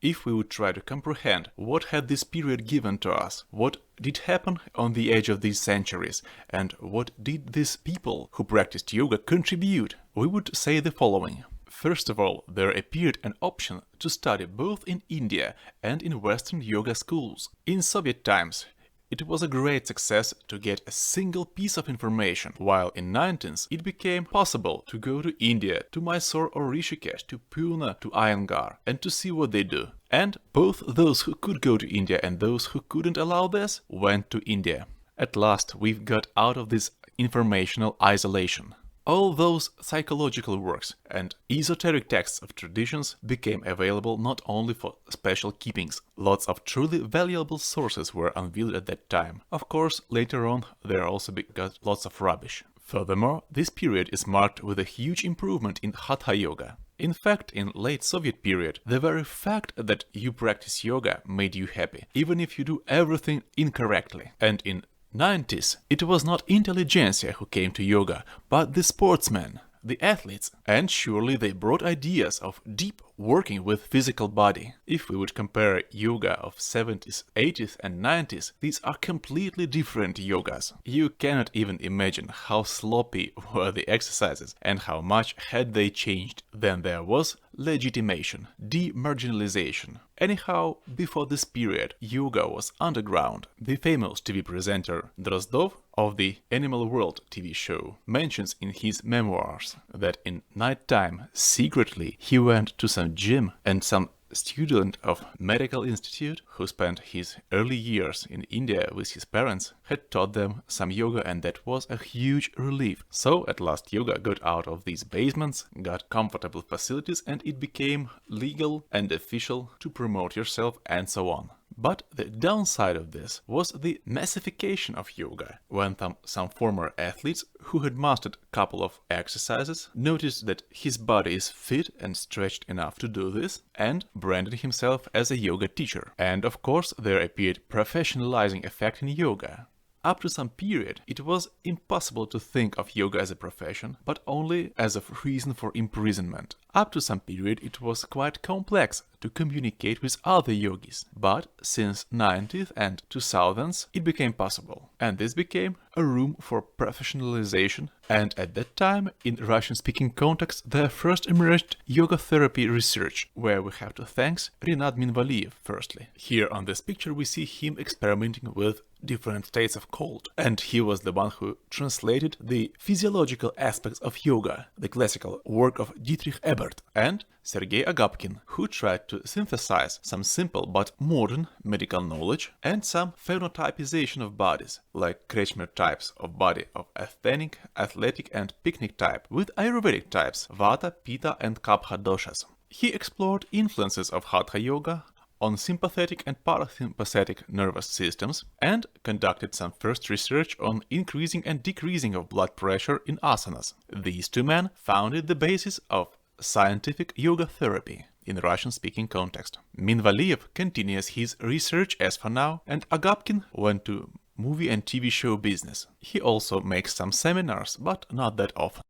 If we would try to comprehend what had this period given to us, what did happen on the edge of these centuries, and what did these people who practiced yoga contribute, we would say the following. First of all, there appeared an option to study both in India and in Western yoga schools. In Soviet times, it was a great success to get a single piece of information, while in 19th it became possible to go to India, to Mysore or Rishikesh, to Pune, to Iyengar, and to see what they do. And both those who could go to India and those who couldn't allow this went to India. At last we've got out of this informational isolation. All those psychological works and esoteric texts of traditions became available not only for special keepings. Lots of truly valuable sources were unveiled at that time. Of course, later on there also got lots of rubbish. Furthermore, this period is marked with a huge improvement in Hatha Yoga. In fact, in late Soviet period, the very fact that you practice yoga made you happy, even if you do everything incorrectly. And in 90s, it was not intelligentsia who came to yoga, but the sportsmen, the athletes, and surely they brought ideas of deep working with physical body. If we would compare yoga of 70s, 80s and 90s, these are completely different yogas. You cannot even imagine how sloppy were the exercises and how much had they changed. Then there was legitimation, demarginalization. Anyhow, before this period, yoga was underground. The famous TV presenter Drozdov of the Animal World TV show mentions in his memoirs that in nighttime, secretly, he went to some gym and some student of medical institute who spent his early years in India with his parents had taught them some yoga, and that was a huge relief. So at last yoga got out of these basements, got comfortable facilities, and it became legal and official to promote yourself and so on. But the downside of this was the massification of yoga, when some former athletes who had mastered a couple of exercises noticed that his body is fit and stretched enough to do this, and branded himself as a yoga teacher. And of course there appeared professionalizing effect in yoga. Up to some period, it was impossible to think of yoga as a profession, but only as a reason for imprisonment. Up to some period, it was quite complex to communicate with other yogis, but since 90s and 2000s, it became possible. And this became a room for professionalization, and at that time, in Russian-speaking context, there first emerged yoga therapy research, where we have to thank Rinat Minvaliyev firstly. Here on this picture we see him experimenting with different states of cold, and he was the one who translated the physiological aspects of yoga, the classical work of Dietrich Ebert, and Sergei Agapkin, who tried to synthesize some simple but modern medical knowledge and some phenotypization of bodies, like Kretschmer types of body of asthenic, athletic and picnic type, with Ayurvedic types Vata, Pitta and Kapha doshas. He explored influences of Hatha Yoga on sympathetic and parasympathetic nervous systems, and conducted some first research on increasing and decreasing of blood pressure in asanas. These two men founded the basis of scientific yoga therapy in Russian-speaking context. Minvaliyev continues his research as for now, and Agapkin went to movie and TV show business. He also makes some seminars, but not that often.